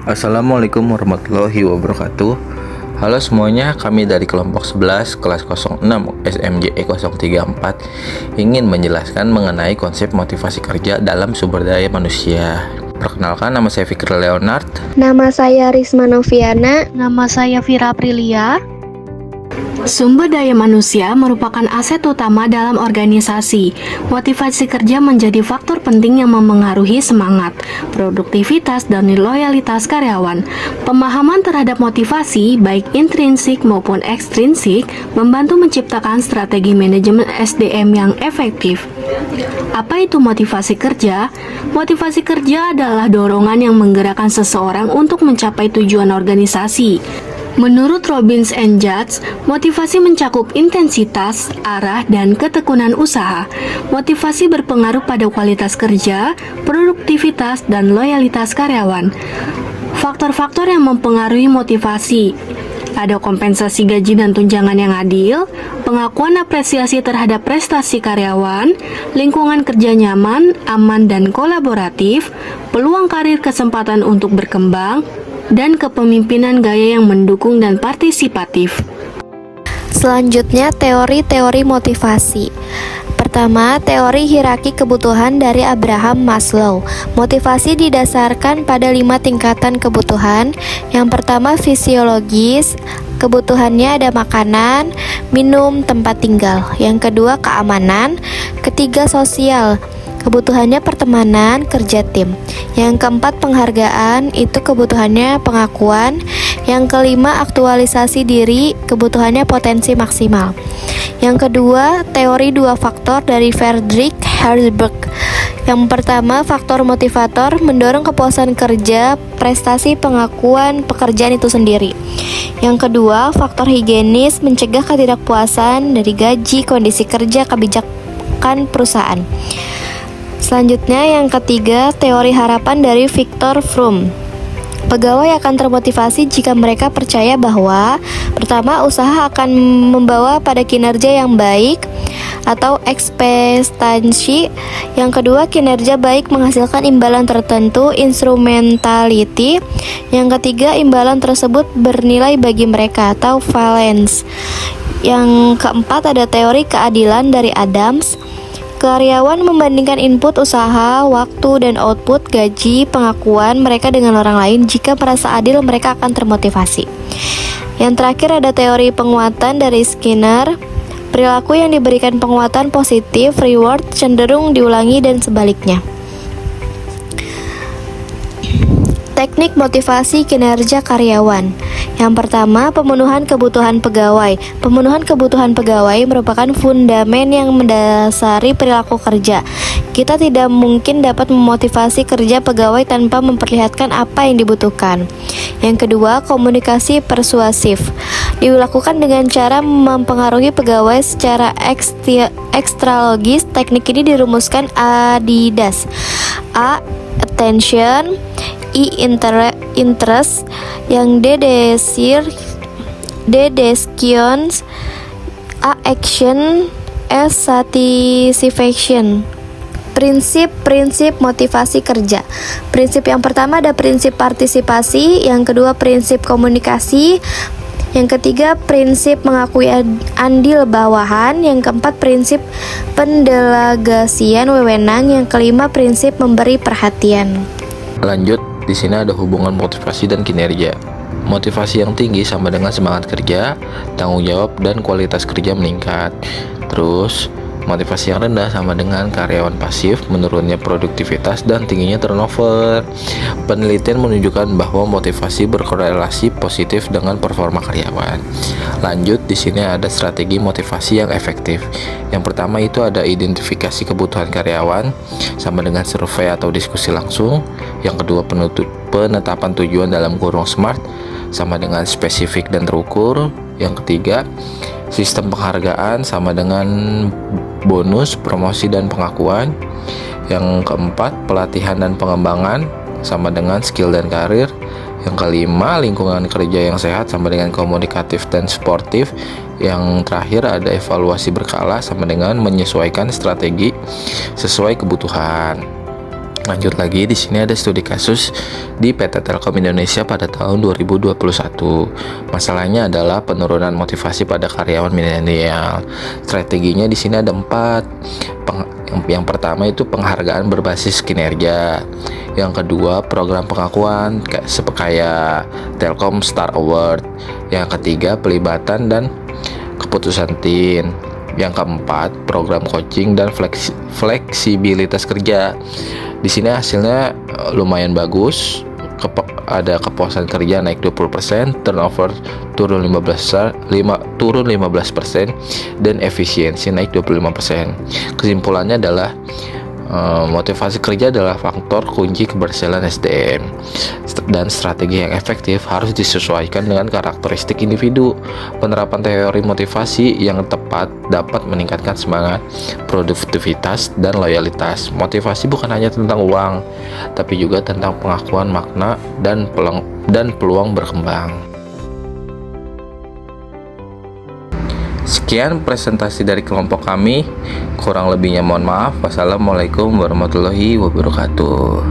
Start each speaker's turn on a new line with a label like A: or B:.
A: Assalamualaikum warahmatullahi wabarakatuh. Halo semuanya, kami dari kelompok 11 kelas 06 SMJE 034 ingin menjelaskan mengenai konsep motivasi kerja dalam sumber daya manusia. Perkenalkan, nama saya Fikri Leonard.
B: Nama saya Risma Noviana.
C: Nama saya Vira Aprilia. Sumber daya manusia merupakan aset utama dalam organisasi. Motivasi kerja menjadi faktor penting yang memengaruhi semangat, produktivitas, dan loyalitas karyawan. Pemahaman terhadap motivasi, baik intrinsik maupun ekstrinsik, membantu menciptakan strategi manajemen SDM yang efektif. Apa itu motivasi kerja? Motivasi kerja adalah dorongan yang menggerakkan seseorang untuk mencapai tujuan organisasi. Menurut Robbins and Judge, motivasi mencakup intensitas, arah, dan ketekunan usaha. Motivasi berpengaruh pada kualitas kerja, produktivitas, dan loyalitas karyawan. Faktor-faktor yang mempengaruhi motivasi ada kompensasi gaji dan tunjangan yang adil, pengakuan apresiasi terhadap prestasi karyawan, lingkungan kerja nyaman, aman, dan kolaboratif, peluang karir kesempatan untuk berkembang, dan kepemimpinan gaya yang mendukung dan partisipatif.
B: Selanjutnya, teori-teori motivasi. Pertama, teori hierarki kebutuhan dari Abraham Maslow. Motivasi didasarkan pada 5 tingkatan kebutuhan. Yang pertama, fisiologis. Kebutuhannya ada makanan, minum, tempat tinggal. Yang kedua, keamanan. Ketiga, sosial. Kebutuhannya pertemanan, kerja tim. Yang keempat, penghargaan, itu kebutuhannya pengakuan. Yang kelima, aktualisasi diri, kebutuhannya potensi maksimal. Yang kedua, teori 2 faktor dari Friedrich Herzberg. Yang pertama, faktor motivator mendorong kepuasan kerja, prestasi, pengakuan, pekerjaan itu sendiri. Yang kedua, faktor higienis mencegah ketidakpuasan dari gaji, kondisi kerja, kebijakan perusahaan. Selanjutnya, yang ketiga, teori harapan dari Viktor Fromm. Pegawai akan termotivasi jika mereka percaya bahwa pertama, usaha akan membawa pada kinerja yang baik atau ekspektasi. Yang kedua, kinerja baik menghasilkan imbalan tertentu, instrumentality. Yang ketiga, imbalan tersebut bernilai bagi mereka atau valence. Yang keempat, ada teori keadilan dari Adams. Karyawan membandingkan input usaha, waktu, dan output, gaji, pengakuan mereka dengan orang lain. Jika merasa adil, mereka akan termotivasi. Yang terakhir ada teori penguatan dari Skinner. Perilaku yang diberikan penguatan positif, reward, cenderung diulangi dan sebaliknya. Teknik motivasi kinerja karyawan. Yang pertama, pemenuhan kebutuhan pegawai. Pemenuhan kebutuhan pegawai merupakan fundamen yang mendasari perilaku kerja. Kita tidak mungkin dapat memotivasi kerja pegawai tanpa memperlihatkan apa yang dibutuhkan. Yang kedua, komunikasi persuasif. Dilakukan dengan cara mempengaruhi pegawai secara ekstralogis. Teknik ini dirumuskan Adidas. A. Attention. I. Interest. Yang D. Desire. D. Decisions. A. Action. S. Satisfaction. Prinsip-prinsip motivasi kerja. Prinsip yang pertama ada prinsip partisipasi. Yang kedua, prinsip komunikasi. Yang ketiga, prinsip mengakui andil bawahan. Yang keempat, prinsip pendelegasian wewenang. Yang kelima, prinsip memberi perhatian.
A: Lanjut, di sini ada hubungan motivasi dan kinerja. Motivasi yang tinggi sama dengan semangat kerja, tanggung jawab, dan kualitas kerja meningkat. Terus, motivasi yang rendah sama dengan karyawan pasif, menurunnya produktivitas, dan tingginya turnover. Penelitian menunjukkan bahwa motivasi berkorelasi positif dengan performa karyawan. Lanjut, di sini ada strategi motivasi yang efektif. Yang pertama itu ada identifikasi kebutuhan karyawan, sama dengan survei atau diskusi langsung. Yang kedua, penetapan tujuan dalam kurung SMART, sama dengan spesifik dan terukur. Yang ketiga, sistem penghargaan sama dengan bonus, promosi, dan pengakuan. Yang keempat, pelatihan dan pengembangan sama dengan skill dan karir. Yang kelima, lingkungan kerja yang sehat sama dengan komunikatif dan sportif. Yang terakhir ada evaluasi berkala sama dengan menyesuaikan strategi sesuai kebutuhan. Lanjut lagi, di sini ada studi kasus di PT Telkom Indonesia pada tahun 2021. Masalahnya adalah penurunan motivasi pada karyawan milenial. Strateginya di sini ada 4. Yang pertama itu penghargaan berbasis kinerja. Yang kedua, program pengakuan kayak Telkom Star Award. Yang ketiga, pelibatan dan keputusan tim. Yang keempat, program coaching dan fleksibilitas kerja. Di sini hasilnya lumayan bagus. Ada kepuasan kerja naik 20%, turnover turun 15%, dan efisiensi naik 25%. Kesimpulannya adalah motivasi kerja adalah faktor kunci keberhasilan SDM, dan strategi yang efektif harus disesuaikan dengan karakteristik individu. Penerapan teori motivasi yang tepat dapat meningkatkan semangat, produktivitas, dan loyalitas. Motivasi bukan hanya tentang uang, tapi juga tentang pengakuan makna dan peluang berkembang. Sekian presentasi dari kelompok kami. Kurang lebihnya mohon maaf. Wassalamualaikum warahmatullahi wabarakatuh.